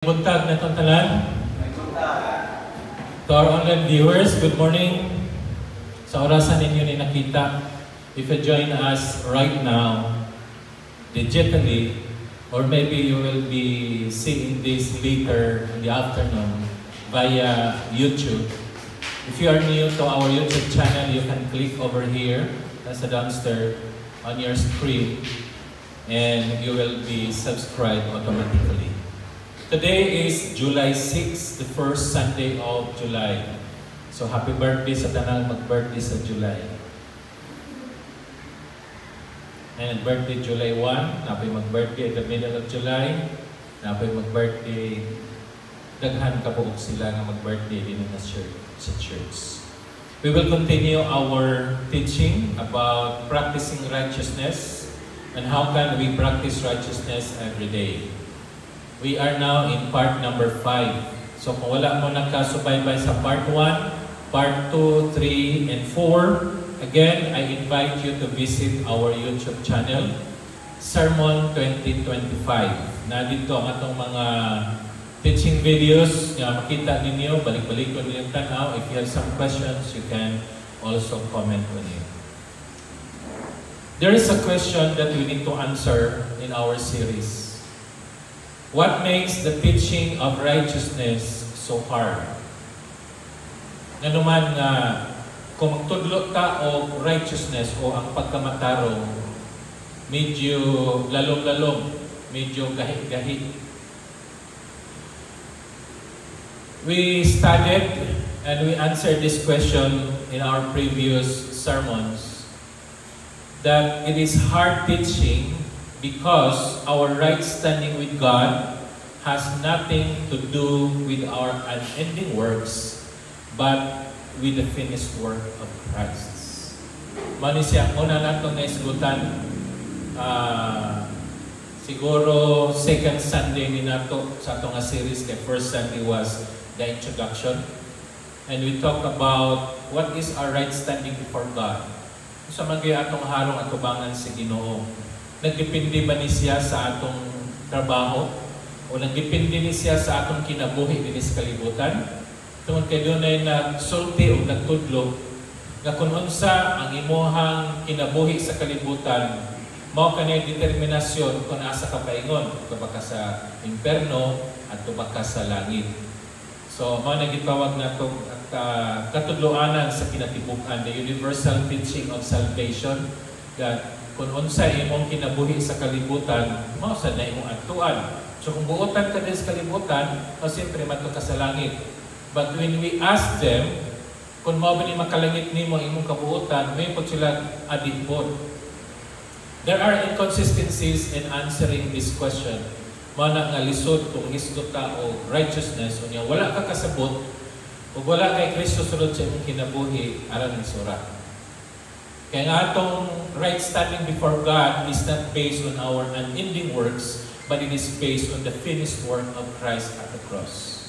Buntag na itong talan. To our online viewers, good morning. Sa orasan ninyo ni nakita, if you join us right now, digitally, or maybe you will be seeing this later in the afternoon via YouTube. If you are new to our YouTube channel, you can click over here, that's the downstairs, on your screen, and you will be subscribed automatically. Today is July 6, the first Sunday of July. So happy birthday sa tanang mag-birthday sa July. And birthday July 1, napoy mag-birthday at the middle of July. Napoy mag-birthday, daghan kabuok sila nga mag-birthday din sa church. We will continue our teaching about practicing righteousness and how can we practice righteousness every day. We are now in part number 5. So kung wala mo nakasubaybay sa part 1, part 2, 3, and 4, again, I invite you to visit our YouTube channel, Sermon 2025. Na dito ang atong mga teaching videos na makita ninyo, balik-balik ko ninyong tanaw. If you have some questions, you can also comment on it. There is a question that we need to answer in our series. What makes the teaching of righteousness so hard? Nga naman nga, kung magtudlo ta o righteousness o ang pagkamatarong, medyo lalong-lalong, medyo gahi-gahi. We studied and we answered this question in our previous sermons, that it is hard teaching because our right standing with God has nothing to do with our unending works, but with the finished work of Christ. Mani siya, una natong naisgutan, siguro second Sunday ni nato sa itong series, kay first Sunday was the introduction. And we talked about what is our right standing before God. Sa mga atong harong at tubangan sa Ginoo. Nagdepende ba ni siya sa atong trabaho? O nagdepende ni siya sa atong kinabuhi din sa kalibutan? Tungod kay doon ay nagsulti o nagtudlo na kung unsa ang imuhang kinabuhi sa kalibutan, mao kanay determinasyon kung asa ka paingon, tuba ka sa imperno at tuba ka sa langit. So, mao na gitawag na itong katudloanan sa kinatibukan, the universal teaching of salvation, that kung unsa imong kinabuhi sa kalibutan, mao sad na imong adtuan. So kung buotan ka din sa kalibutan, siyempre madto ka sa langit. But when we ask them, kung mao ba ni makalangit nimo imong kabuotan, may pud sila adibot. There are inconsistencies in answering this question. Mao na nga lisod kung hisgot ka o righteousness, unya wala ka kasabot ug wala kay Kristo sulod sa imong kinabuhi aron ni surat. Kaya nga atong right standing before God is not based on our unending works, but it is based on the finished work of Christ at the cross.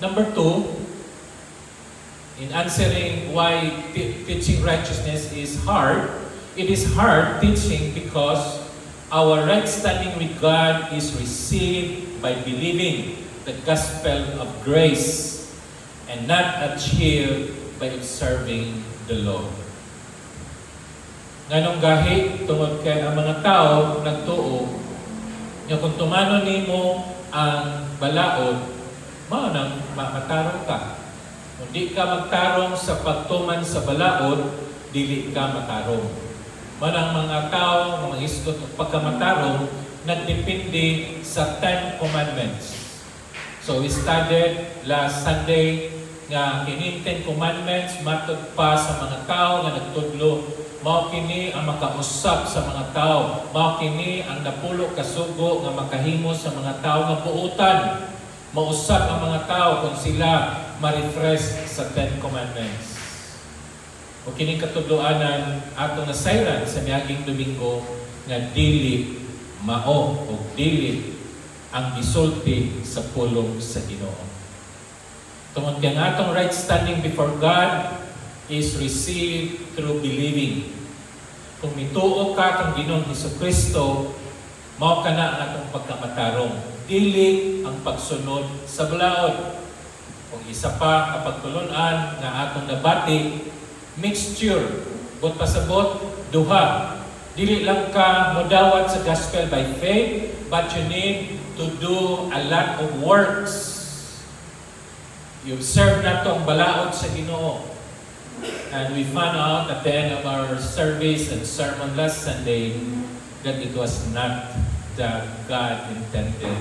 Number 2, in answering why teaching righteousness is hard, it is hard teaching because our right standing with God is received by believing the gospel of grace and not achieved by observing the law. Nganong gahi, tungod kay ang mga tao nagtuo, nga kung tumano nimo ang balaod, mao nang matarong ka. Kung di ka magtarong sa pagtuman sa balaod, dili ka matarong. Mao nang mga tao, mga hisgot o pagkamatarong, nagdepende sa 10 commandments. So we studied last Sunday nga kini 10 commandments matod pa sa mga tao nga nagtudlo. Mao kini ang makausap sa mga tao. Mao kini ang napulo kasugo nga makahimo sa mga tao nga buutan. Mausap ang mga tao kung sila ma-refresh sa 10 commandments. O kini katudloanan atong nasayran sa miaging Domingo nga dili mao o dili ang gisulti sa pulong sa Ginoo. Tungod kay ang atong right standing before God is received through believing. Kung mituo ka kang Ginoong Hesukristo, mao ka na ang atong pagkamatarong. dili ang pagsunod sa balaod. Kung isa pa kapag tulunan nga atong nabati, mixture, but pasabot, duha. Dili lang ka modawat sa gospel by faith, but you need to do a lot of works. You serve na to ang balaod sa Ginoo. And we found out at the end of our service and sermon last Sunday that it was not that God intended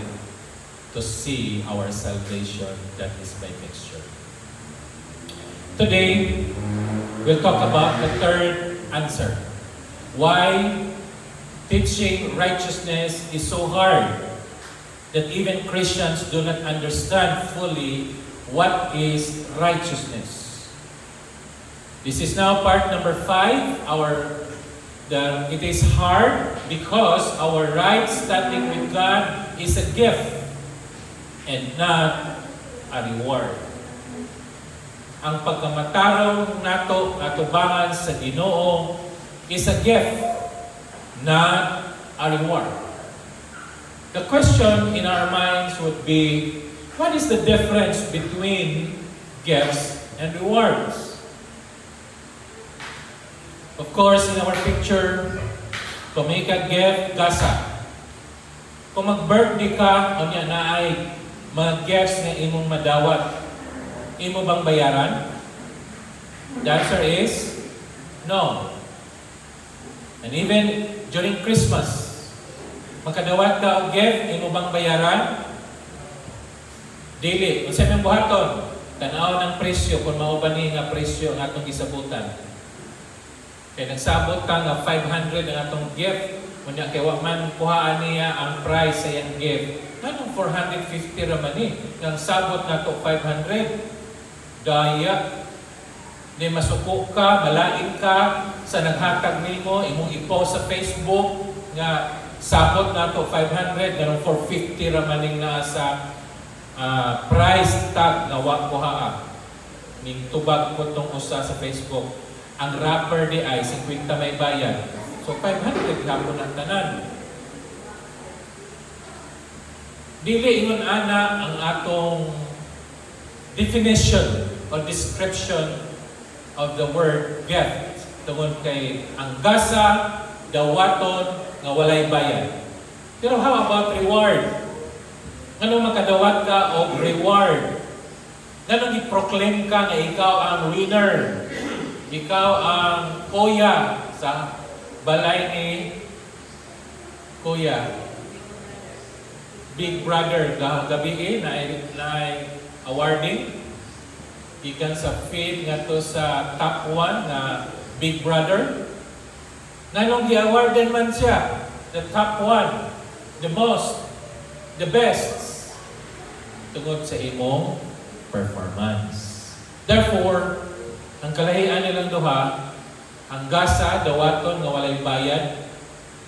to see our salvation, that is by mixture. Today, we'll talk about the third answer. Why teaching righteousness is so hard that even Christians do not understand fully what is righteousness. This is now part number 5. It is hard because our right standing with God is a gift and not a reward. Ang pagkamatarong nato atubangan sa Ginoo is a gift, not a reward. The question in our minds would be, what is the difference between gifts and rewards? Of course, in our picture, kung may ka-gift, gasa. Kung mag-birthday ka, o niya na ay mga gifts na imong madawat, imo bang bayaran? The answer is no. And even during Christmas, makadawat ka og gift, imo bang bayaran? Dili. Kung sa imong buhaton, tanaw ng presyo, kung mao ba ni nga presyo ang atong gisabutan. Kaya nagsabot ka nga 500 ang atong gift, kunya kay wa man kuhaan niya ang price sa iyang gift. Anong 450 raman ni? Nang sabot na to 500. Daya. Di masuko ka, malain ka sa naghatag nimo, imong i-post sa Facebook nga sabot na to 500, ganun 450 raman ning naa sa price tag na wa kuhaa. Ning tubag ko tong usa sa Facebook. Ang rapper di ay 50 may bayad. So 500 hapon ang tanan. Dili ingon ana ang atong definition or description of the word gift. Tungod kay ang gasa, dawaton, nga walay bayad. Pero how about reward? Ano makadawat ka o reward? Ganong i-proclaim ka na ikaw ang winner. Ikaw ang kuya sa balay ni Kuya. Big Brother gabi na awarding. Ikan sa feed nga to sa top 1 na Big Brother. Nanong gi-awarden man siya, the top 1, the most, the best, tungod sa imong performance. Therefore, ang kalahian nilang duha, ang gasa, dawaton nga walay bayad,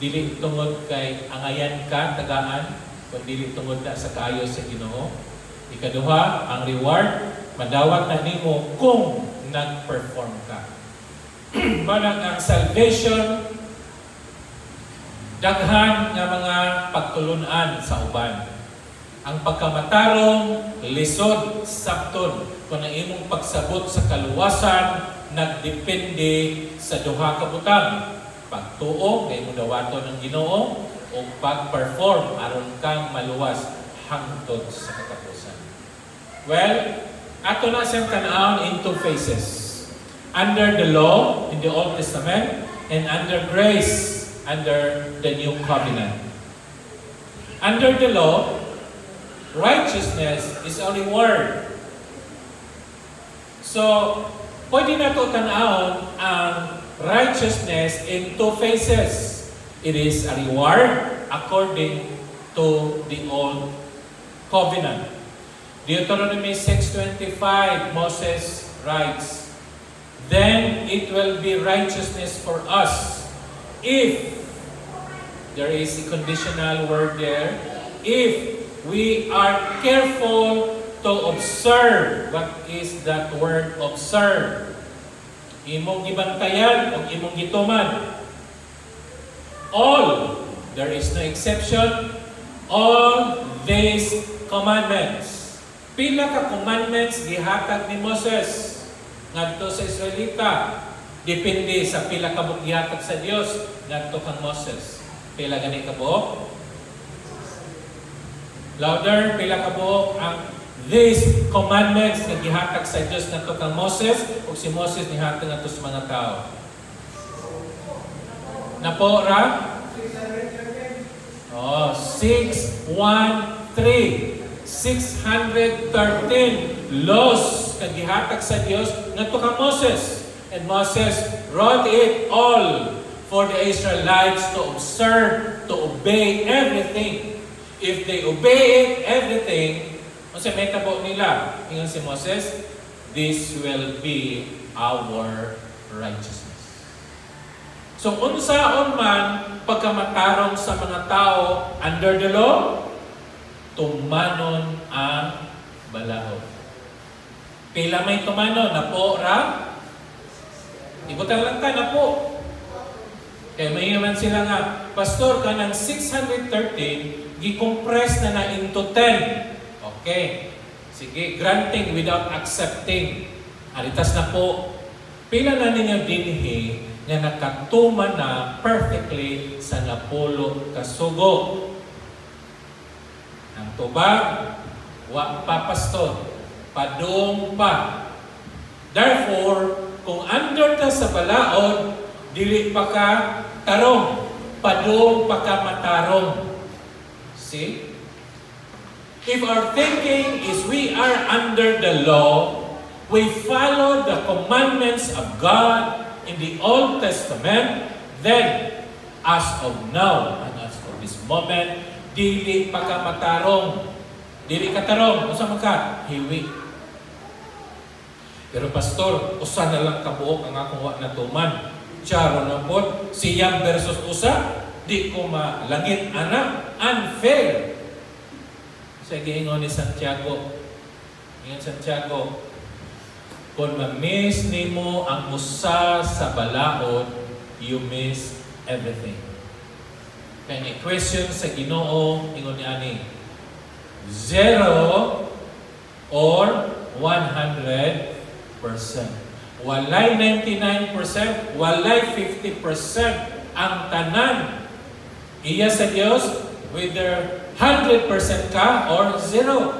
dili tungod kay angayan ka, tagaan, kung dili tungod na sa kaayo sa Ginoo. Ikaduha, ang reward, madawat na nimo kung nag-perform ka. Manang ang salvation, daghan nga mga pagtulunan sa uban. Ang pagkamatarong, lisod, sabton, kung ang imong pagsabot sa kaluwasan, nagdepende sa duha ka butang. Pagtuo, kay mo dawaton ng Ginoo, o pag-perform, aron kang maluwas hangtod sa katapusan. Well, ato na siyang tanawon in two phases. Under the law, in the Old Testament, and under grace, under the New Covenant. Under the law, righteousness is a reward. So, pwede na ito tanawon ang righteousness in two phases. It is a reward according to the Old Covenant. Deuteronomy 6:25, Moses writes, "Then it will be righteousness for us if," there is a conditional word there, "if we are careful to observe." What is that word observe? Imong gibantayan o imong gituman. All, there is no exception, all these commandments. Pila ka commandments gihatag ni Moses ngadto sa Israelita. Depende sa pila ka buok gihatag sa Dios ngadto kang Moses. Pila gani ka buok? Louder, pila ka buok ang these commandments nga gihatag sa Dios ngadto kang Moses ug si Moses nihatag ngadto sa mga tao. Napo ra? 613. 613 laws nga gihatag sa Dios ngadto kang Moses. And Moses wrote it all for the Israelites to observe, to obey everything. If they obey everything, kasi may tabo nila. Ingon si Moses, this will be our righteousness. So, unsaon man pagkamatarong sa mga tao under the law, tumanon ang balaod. Pila may tumanon, napo ra? Ibutan lang ka, napo. Kaya may naman sila nga, Pastor, ka ng 613, gi-compress na into 10. Okay. Sige, granting without accepting. Alitas na po. Pila na ninyo dinhi na nakatuma na perfectly sa napulo kasugo. Ang tubag, wa pa pastor, padung pa. Therefore, kung under ta sa balaod, dili pa ka tarong, padung pa ka matarong. See? If our thinking is we are under the law, we follow the commandments of God in the Old Testament, then as of now and as of this moment, dili pa ka matarong. Dili ka tarong. Usa man ka? Hiwi. Pero pastor, usa na lang kabuok ang akong wa natuman. Charo na po, siyam versus usa, di ko malangit anak. Unfair. Sa giingon ni Santiago. Ingon Santiago, kung ma-miss nimo ang usa sa balaod, you miss everything. Kaya ni question sa Ginoo, ingon ni ani, 0 or 100%. Walay 99%, walay 50% ang tanan. Iya sa Dios, whether 100% ka or 0.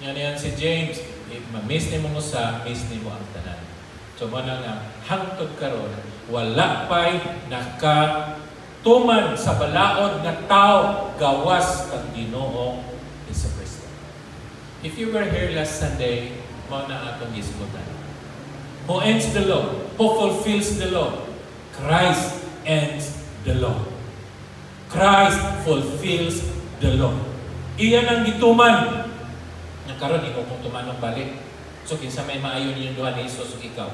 Yan si James. If ma-miss ni mo sa, miss ni mo ang tanan. So, mana nga, hangtod karon, wala pa'y nakatuman sa balaod na tao gawas kang Ginoong Jesucristo. If you were here last Sunday, mo na atong isgutan. Who ends the law? Who fulfills the law? Christ ends the law. Christ fulfills the law. Iyan ang gituman. Nagkaroon, ikaw kung tumanong balik. So, kinsa may maayon yung duha ni Jesus o ikaw.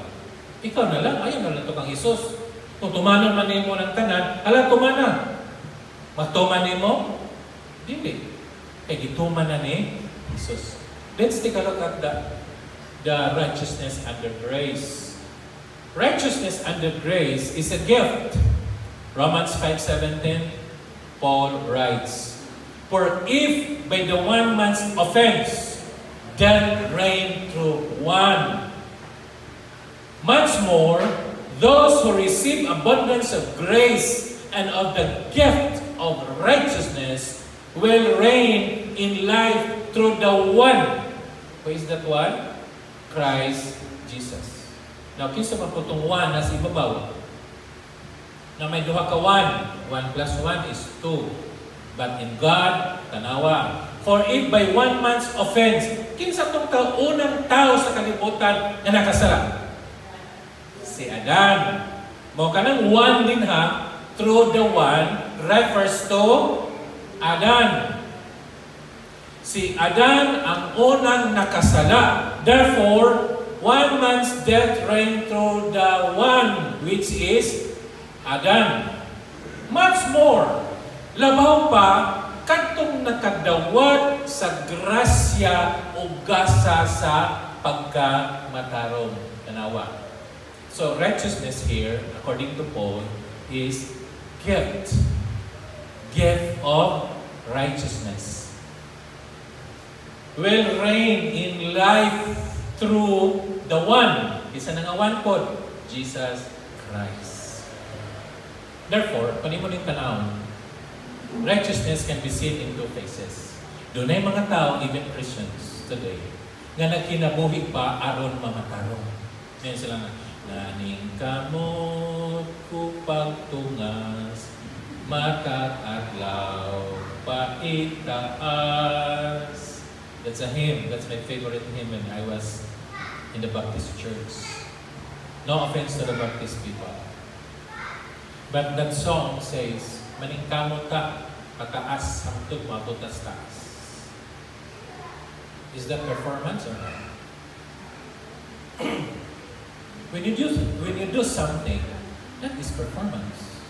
Ikaw na lang, ayaw na lang ito kang Jesus. Kung tumanon man mo ng tanan, ala, tumana. Matuman mo? Dili. Kaya gituman na ni Jesus. Let's take a look at the righteousness under grace. Righteousness under grace is a gift. Romans 5:17, Paul writes, for if by the one man's offense, death reigned through one, much more, those who receive abundance of grace and of the gift of righteousness will reign in life through the one. Who is that one? Christ Jesus. Now, kinsa man po itong one na sa ibabaw? Na may duha ka 1. 1 plus 1 is 2. But in God, tanawa. For if by one man's offense, kinsa itong unang tao sa kalibutan na nakasala? Si Adan. Mo ka ng 1 din ha, through the one refers to Adan. Si Adan ang unang nakasala. Therefore, one man's death reigned through the one, which is Adan. Much more, labaw pa, kadtong nakadawat sa grasya o gasa sa pagkamatarong. Tanawa. So, righteousness here, according to Paul, is gift. Gift of righteousness. will reign in life through the one. Isa na nga one pod, Jesus Christ. Therefore, panimo ning tanawon, righteousness can be seen in two faces. Doon ay mga tao, even Christians today, nga nagkinabuhi pa aron mamatarong. Ngayon sila nga, naning kamot ko pagtungas, matat adlaw paitaas. That's a hymn. That's my favorite hymn when I was in the Baptist church. No offense to the Baptist people. But that song says, maning kamot ka, pataas, hangtod mo, taas. Is that performance or not? When you do something, that is performance.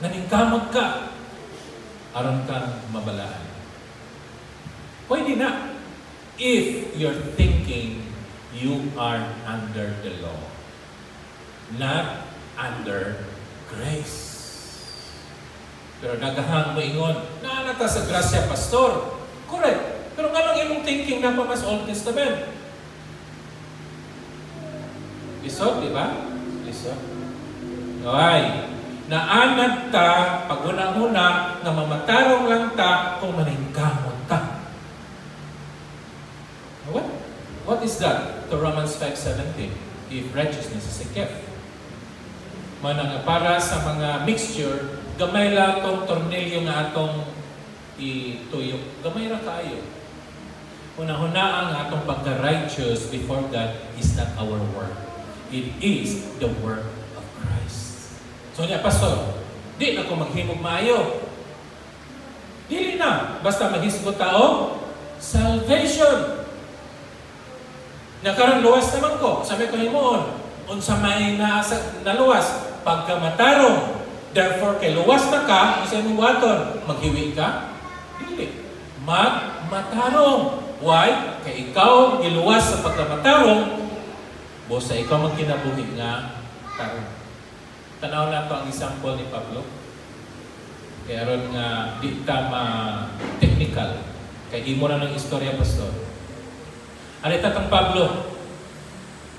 Naningkamot ka, aron kang mabalaan. Pwede na, if you're thinking you are under the law, not under grace. Pero nagahang mo ingon, naanata sa grasya, pastor. Correct. Pero anong imong thinking na pa mas Old Testament? Lisod, di ba? Lisod. Okay. Naanad ta, pag una-una, na mamatarong lang ta kung maningkamot ta. What is that? To Romans 5:17. If righteousness is a gift. Manang para sa mga mixture, gamay lang itong tornilyo nga atong ituyok. Gamay ra kaayo. Una-una ang atong pagka-righteous before God is not our work. It is the work of Christ. So niya, pastor, di na ko maghimog maayo. Dili na. Basta maghisgot tao, salvation. Nakaroon luwas naman ko. Sabi ko himoon, unsa may naluwas, pagkamatarong. Therefore, kay luwas na ka, isa mong waton, maghiwi ka? Dili. Magmatarong. Why? Kay ikaw giluwas sa pagkamatarong, bosa ikaw magkinabuhi nga tarong. Tanaw na ito ang example ni Pablo. Kaya ron nga di ka ma-technical. Kaya imo na ng istorya, pastor. Alita tang Pablo.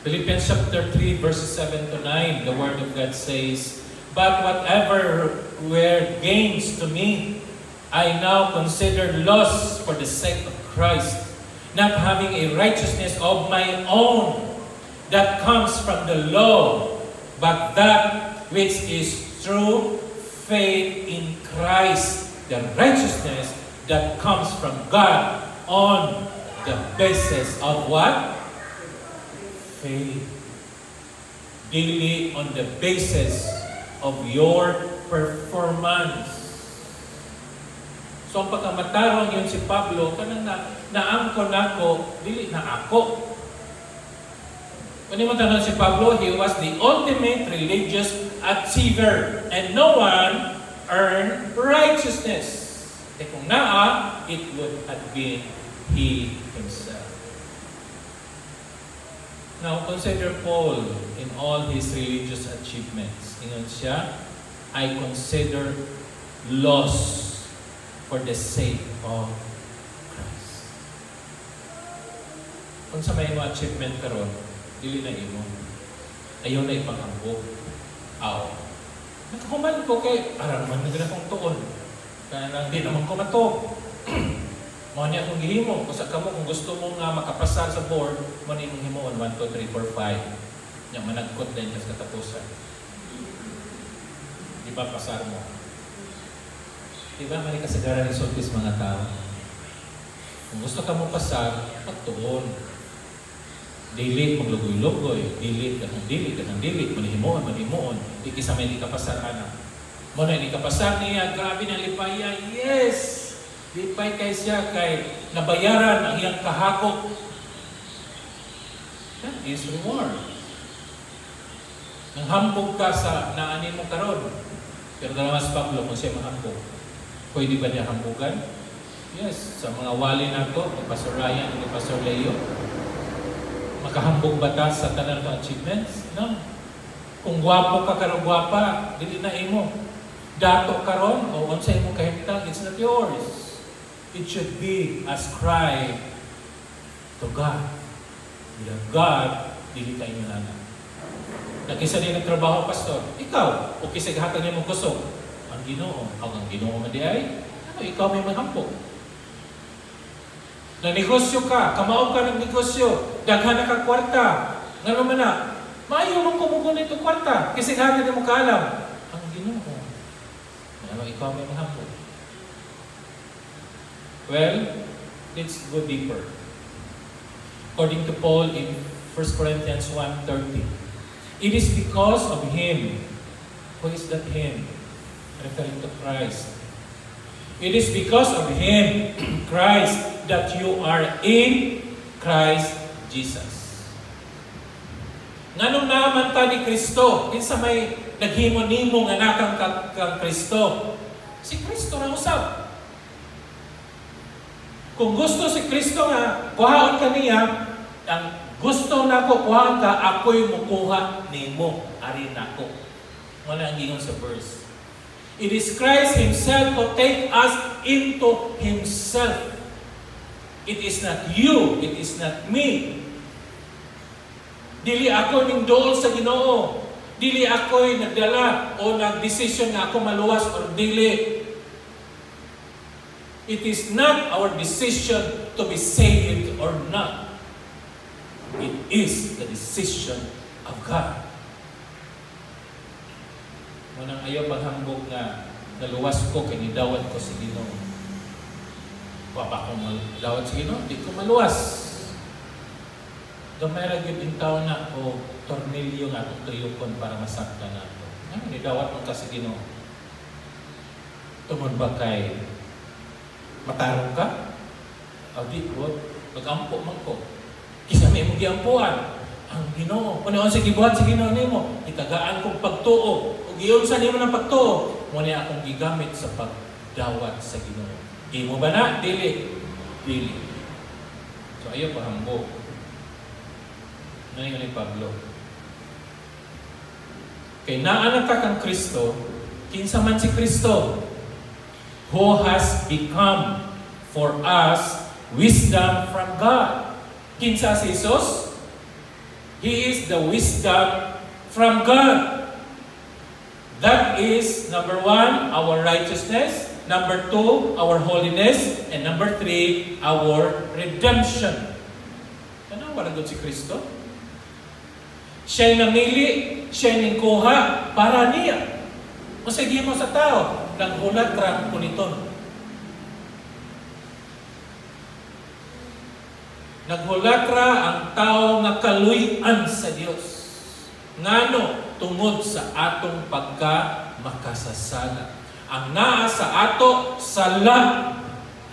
Philippians chapter 3 verses 7 to 9, the word of God says, "But whatever were gains to me, I now consider loss for the sake of Christ, not having a righteousness of my own that comes from the law, but that which is through faith in Christ, the righteousness that comes from God on the basis of what? Faith. Daily on the basis of your performance. So ang pagkamatarong yun si Pablo, kanang naangko nako, dili na ako. Kung mo tanong si Pablo, he was the ultimate religious achiever and no one earned righteousness. E kung naa, it would have been he himself. Now, consider Paul in all his religious achievements. Ingon siya, I consider loss for the sake of Christ. Kung sa may mga achievement karon, dili na imo. Ayaw na ipangambok. Aw. Nakakuman ko kay araman na ganang kong tuon. Kaya nang di naman ko matog. Mga niya kung gihimo. Kusa ka mo, kung gusto mo nga makapasar sa board, mo na imong himoon 1, 2, 3, 4, 5. Yang managkot na yun sa katapusan. Di ba pasar mo? Di ba mali kasagaran ni sultis mga tao? Kung gusto ka mo pasar, pagtuon. Dilit, maglugoy-lugoy. Dilit, ganang dilit. Manihimoon. Di kisa may di kapasar, anak. Muna, di kapasar niya. Grabe na lipaya. Yes! Lipay kay siya kay nabayaran ang iyang kahakot. That is reward. Nang hambog ka sa naanin mo karon. Pero dalawas Pablo kung siya mahambog. Pwede ba niya hambugan? Yes. Sa mga wali na ito, ni Pastor Ryan, ni Pastor Leo, makahambog ba ta sa tanan ng achievements? No. Kung gwapo ka karon gwapa, dili na imo. Dato karon o unsa imong kahimtang, it's not yours. it should be as cry to God. Bilang God, dili tayo nyo na. Nakisa din nagtrabaho, pastor. Ikaw, o kisay gahatan niya mong kusog. Ang Ginoo, ang Ginoo man di ay, ano, ikaw may mahampok. Nagnegosyo ka, kamaog ka ng negosyo, daghan na ka kwarta. Nga naman na, maayo mong kumukunin itong kwarta, kisay gahatan niya mong kaalam. Ang Ginoo, ano, ikaw may mahampok. Well, let's go deeper. According to Paul in 1 Corinthians 1:30, it is because of Him. Who is that Him? Referring to Christ. It is because of Him, Christ, that you are in Christ Jesus. Nganong naman ta ni Kristo? Kinsa may naghimo-nimo nga nakang kang Kristo? Si Kristo na usab. Kung gusto si Kristo nga kuhaon ka niya, ang gusto nako kuhaon ka, ako'y mukuha nimo, ari nako. Wala ang ingon sa verse. It is Christ Himself who take us into Himself. It is not you, it is not me. Dili ako ning dool sa Ginoo. Dili ako'y nagdala o nagdesisyon nga ako maluwas or dili. It is not our decision to be saved or not. It is the decision of God. Munang ayaw paghambog nga naluwas ko kay nidawat ko sa Ginoo. Wa pa akong dawat sa Ginoo, di ko maluwas. Gamay ra gyud taon na o tornilyo nga atong tuyokon para masaktan nato. Ano nidawat mo ka sa Ginoo? Tungod ba kay matarong ka? O di ko, mag-ampo man ko. Kisa may mong giampuan. Ang Ginoo, kunoon sa gibuhat sa Ginoo nimo, itagaan kong pagtuo. Ug iyon sa nimo ng pagtuo, mo niya akong gigamit sa pagdawat sa Ginoo. Di mo ba na? Dili. Dili. So ayaw pahambog. Ano ni Pablo? Kay naanak ka kang Kristo, kinsa man si Kristo, who has become for us wisdom from God. Kinsa si Jesus? He is the wisdom from God. That is, number 1, our righteousness. Number 2, our holiness. And number 3, our redemption. Ano wala doon si Kristo? Siya'y namili, siya'y ningkuha para niya. O sige mo sa tao, naghulat ra kuniton. Naghulat ra ang tao nga kaluy-an sa Dios. Ngano tungod sa atong pagka-makasasala. Ang naa sa ato, sala.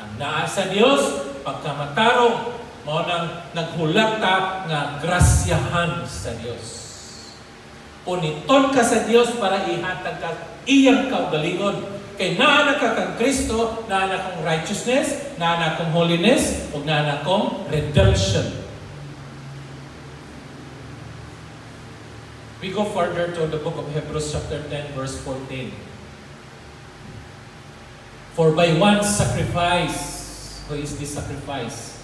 Ang naa sa Dios, pagkamatarong, mao nang naghulat ta nga grasyahan sa Dios. Uniton ka sa Dios para ihatag ka iyang kaugalingon. Kay naa ka kang Kristo, naa na kong righteousness, naa na kong holiness, ug naa na kong redemption. We go further to the book of Hebrews chapter 10 verse 14. For by one sacrifice, who is this sacrifice?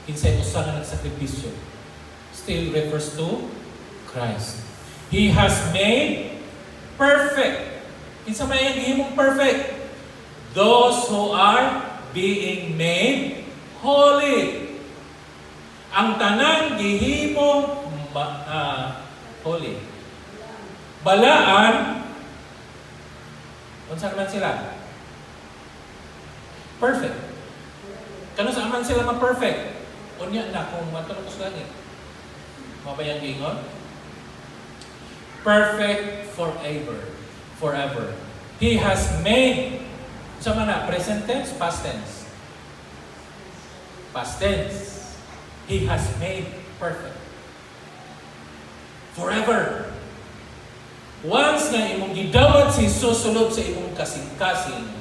Kinsay usa nga nagsakripisyo. Still refers to Christ. He has made perfect. Kinsa may ang gihimong perfect? Those who are being made holy. Ang tanan gihimong holy. Balaan, unsa man sila? Perfect. Kano sa man sila ma-perfect? Unya na kung matulog sa langit. Mabayang gingon? Perfect forever. Forever. He has made, sa mana, present tense, past tense. Past tense. He has made perfect. Forever. Once na imong gidawat si Jesus sulod sa imong kasing-kasing,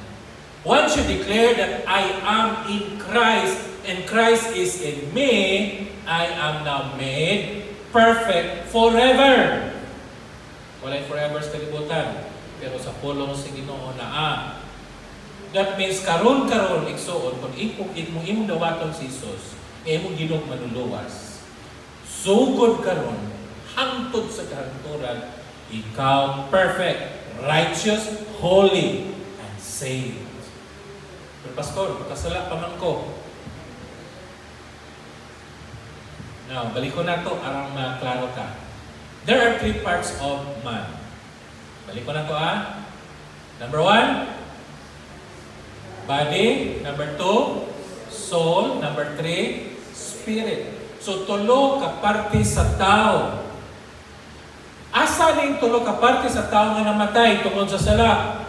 once you declare that I am in Christ and Christ is in me, I am now made perfect forever. Walay forever sa kalibutan, pero sa pulong sa Ginoo naa. That means karon igsuon kung imong dawaton si Jesus, imong Ginoong manuluwas. Sugod karon hangtod sa kahangturan, ikaw perfect, righteous, holy, and saved. Pero pastor, kasala pa man ko. Now, balik ko na to arang maklaro ka. There are 3 parts of man. Balik ko na to Number 1, body. Number 2, soul. Number 3, spirit. So, tulo ka parte sa tao. Asa ning tulo ka parte sa tao nga namatay tungod sa sala?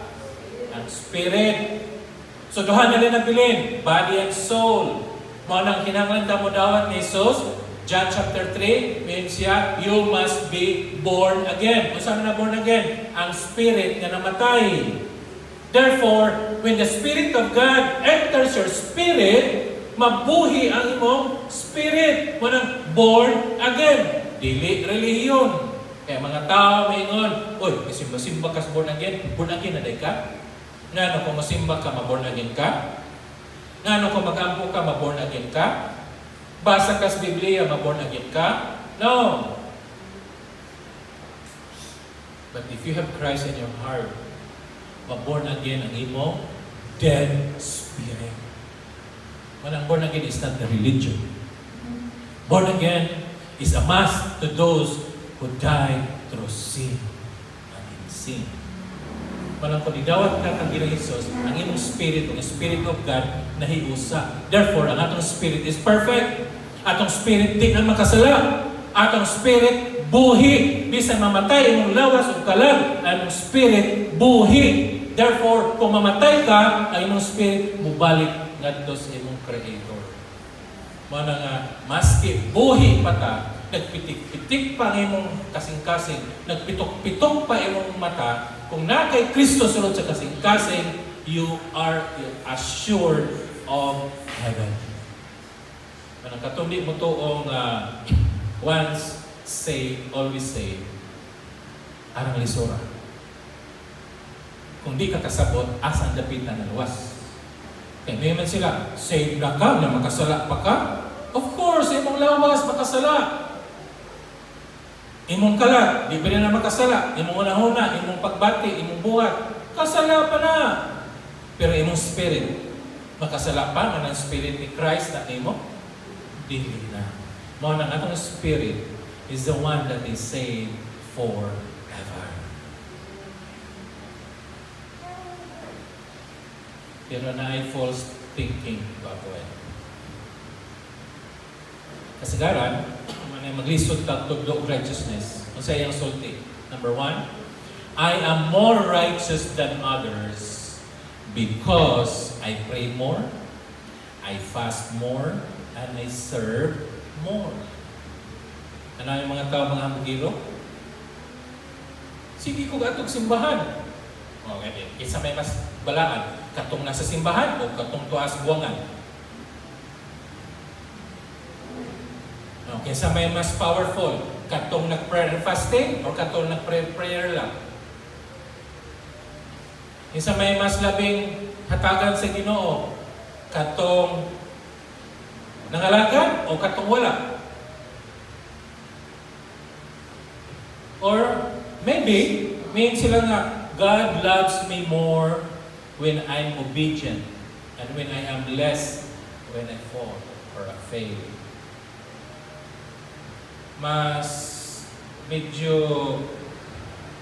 Ang spirit. So, duha na rin nabilin, body and soul. Mao nang kinahanglan mo dawat ni Jesus. John chapter 3, means siya, you must be born again. Kung saan na born again? Ang spirit nga namatay. Therefore, when the Spirit of God enters your spirit, mabuhi ang imong spirit. Manang born again. Dili relihiyon. Kaya mga tao maingon, oy, masimba ka sa born again na day ka? Ngano kung masimba ka, maborn again ka? Ngano kung magampo ka, maborn again ka? Basa ka sa Biblia, maborn again ka? No. But if you have Christ in your heart, maborn again ang imo dead spirit. Manang born again is not a religion. Born again is a must to those who died through sin and in sin. Manang kung idawat ka kang Ginoong Hesus, ang imong spirit, ang Spirit of God, nahiusa. Therefore, ang atong spirit is perfect. Atong spirit di na makasala. Atong spirit buhi. Bisan mamatay imong lawas o kalag, ang spirit buhi. Therefore, kung mamatay ka, ang imong spirit mubalik ngadto sa imong Creator. Mao nga maski buhi pa ta, nagpitik-pitik pa ang imong kasing-kasing, nagpitok-pitok pa imong mata, kung na kay Kristo sulod sa kasing-kasing, you are assured of heaven. Manang katundi mo toong once saved, always saved. Arang lisura. Kung di ka kasabot, asang dapit na naluwas. Kaya may man sila, saved na ka, na makasala pa ka? Of course, imong lawas, makasala. Imong kalat, di ba na makasala. Imong unahuna, imong pagbati, imong buhat, kasala pa na. Pero imong spirit, makasala pa, manang spirit ni Christ na imo, dili na. Mao nang atong spirit is the one that is saved forever. Pero na ay false thinking, baboy. Kasagaran, maglisod ta tudlo righteousness. Ano sa iyang sulti? Number 1, I am more righteous than others because I pray more, I fast more, and I serve more. Ano yung mga tao, mga hamugiro? Sige ko gatong simbahan. Okay, isa may mas balaan. Katong nasa simbahan o katong tuas buwangan. Okay, sa may mas powerful. Katong nag-prayer fasting o katong nag-prayer lang. Isa may mas labing hatagan sa Ginoo. Katong nangalagan o katong wala. Or maybe, may sila nga, God loves me more when I'm obedient and when I am less when I fall or I fail. Mas medyo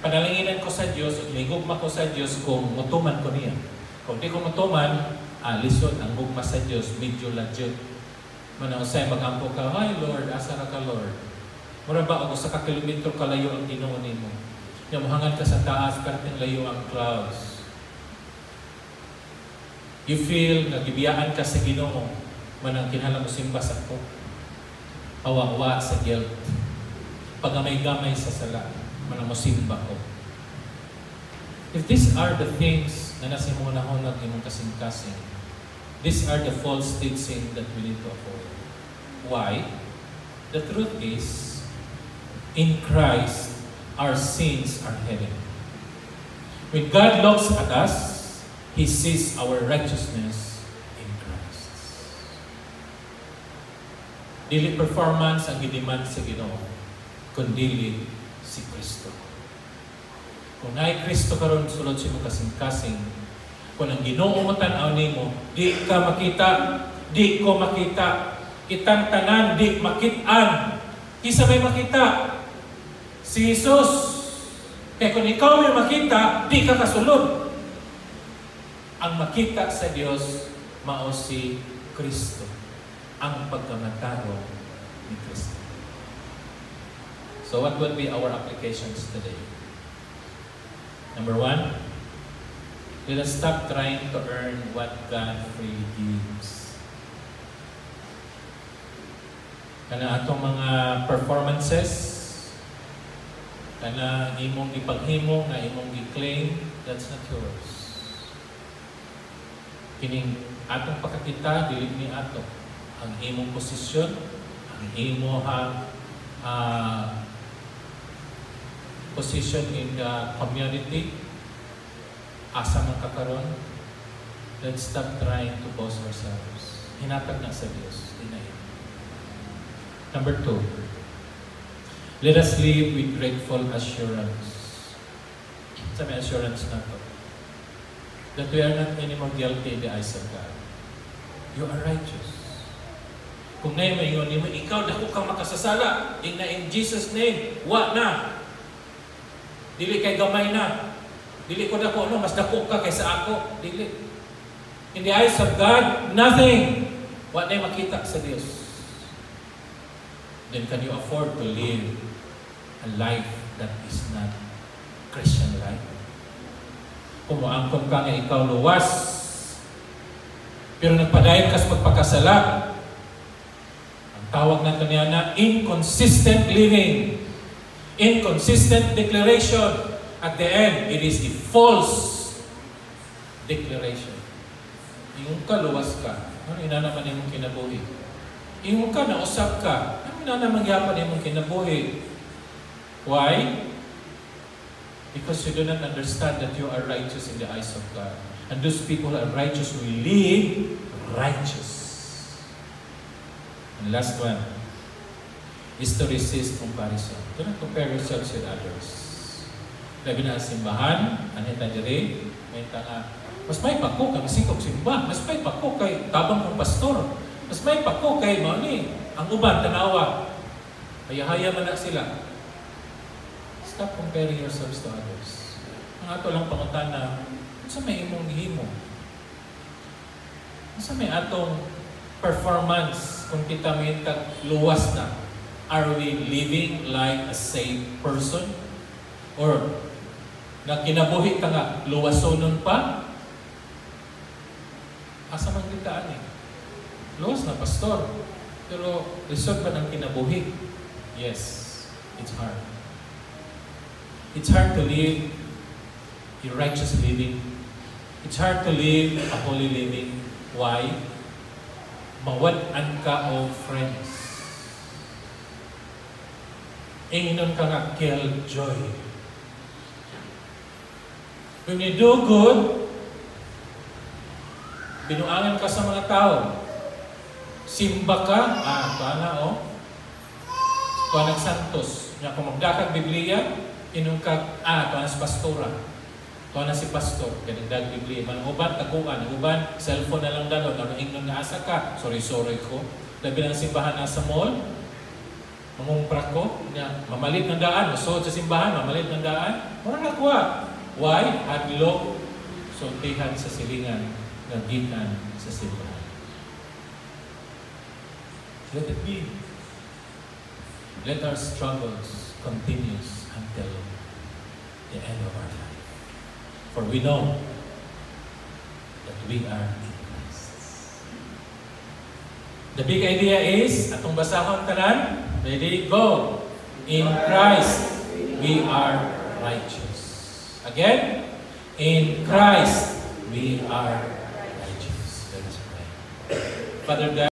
panalanginan ko sa Diyos at may gugma ko sa Diyos kung mutuman ko niya. Kung di ko mutuman, lisod ang gugma sa Diyos, medyo ladyot. Manausay magampo ka, hi Lord, asa na ka Lord? Mura ba ako sa kakilometro kalayo ang Ginoo nimo? Yamuhangan ka sa taas, karating layo ang clouds. You feel nagibiyaan ka sa Ginoo, manang kinahanglan mo simba sa ko. Awa-awa sa guilt. Pagamay-gamay sa sala, manang mo simba ko. If these are the things na nasimunahon ng imong kasing-kasing, these are the false teaching that we need to avoid. Why? The truth is, in Christ, our sins are hidden. When God looks at us, He sees our righteousness in Christ. Dili performance ang gidiman sa Ginoo, kundi si Kristo. Kung naay Kristo karon sulod sa imong kasing-kasing, kung ang Ginoo mo tan-aw nimo, di ka makita, di ko makita, kitang tanan di makit-an. Isa may makita? Si Jesus. Kaya kung ikaw may makita, di ka kasulod. Ang makita sa Dios mao si Kristo, ang pagkamatado ni Kristo. So what would be our applications today? Number one, let us stop trying to earn what God freely gives. Kana atong mga performances, kana imong ipaghimo, na imong i-claim, that's not yours. Kining atong pakakita, dili ni ato. Ang imong posisyon, ang imong position in the community, asa man kakaron, let's stop trying to boast ourselves. Hinatag na sa Diyos. Number two, let us live with grateful assurance. Sa may assurance na to, that we are not anymore guilty in the eyes of God. You are righteous. Kung ngayon may ingon mo, ikaw dako kang makasasala, in Jesus' name, wa na. Dili kay gamay na. Dili ko dako, mas dako ka kaysa ako. Dili. In the eyes of God, nothing. Wa na makita sa Dios. Then can you afford to live a life that is not Christian life? Kung maangkon ka nga ikaw luwas, pero nagpadayon ka sa pagpakasala, ang tawag na kanya na inconsistent living, inconsistent declaration. At the end, it is a false declaration. Yung ka, luwas ka. Ano ina naman yung kinabuhi? Yung ka, nausap ka. Ano ina naman yapan yung kinabuhi? Why? Because you do not understand that you are righteous in the eyes of God. And those people who are righteous will live righteous. And last one is to resist comparison. Do not compare yourselves with others. Labi na simbahan, anita diri, may nga, mas may pako kay masikog simba, mas may pako kay tabang ng pastor, mas may pako kay mao ni ang uban tanawa. Haya-haya man na sila. Stop comparing yourselves to others. Ang ato lang pangutana, sa may imong gihimo? Sa may atong performance kung kita may luwas na? Are we living like a saved person? Or na kinabuhi ka nga, luwasonon pa? Asa man kita ani? Luwas na, pastor. Pero resort ba ng kinabuhi? Yes, it's hard. It's hard to live a righteous living. It's hard to live a holy living. Why? Mawad-an ka of friends. Inginon ka nga killjoy. When you do good, binuangan ka sa mga tao. Simba ka, paana Tuanag Santos. Nga kung magdakag Biblia, inong ka, tuanag si pastora. Tuanag si pastor, kanigdag Biblia. Manuban, taguan. Uban, cellphone na lang dalon. Ano ingnon nga asa ka? Sorry ko. Labi ng simbahan na sa mall. Mangumpra ko. Mamalit ng daan. Masod sa simbahan, mamalit ng daan. Marang nakuha. Why? Hadlok, sultihan sa silingan, nagitan sa simbahan. Let it be. Let our struggles continue until the end of our life. For we know that we are in Christ. The big idea is, atong basahon tanan, ready, go. In Christ, we are righteous. Again, in Christ, we are righteous. Let us pray. Father God,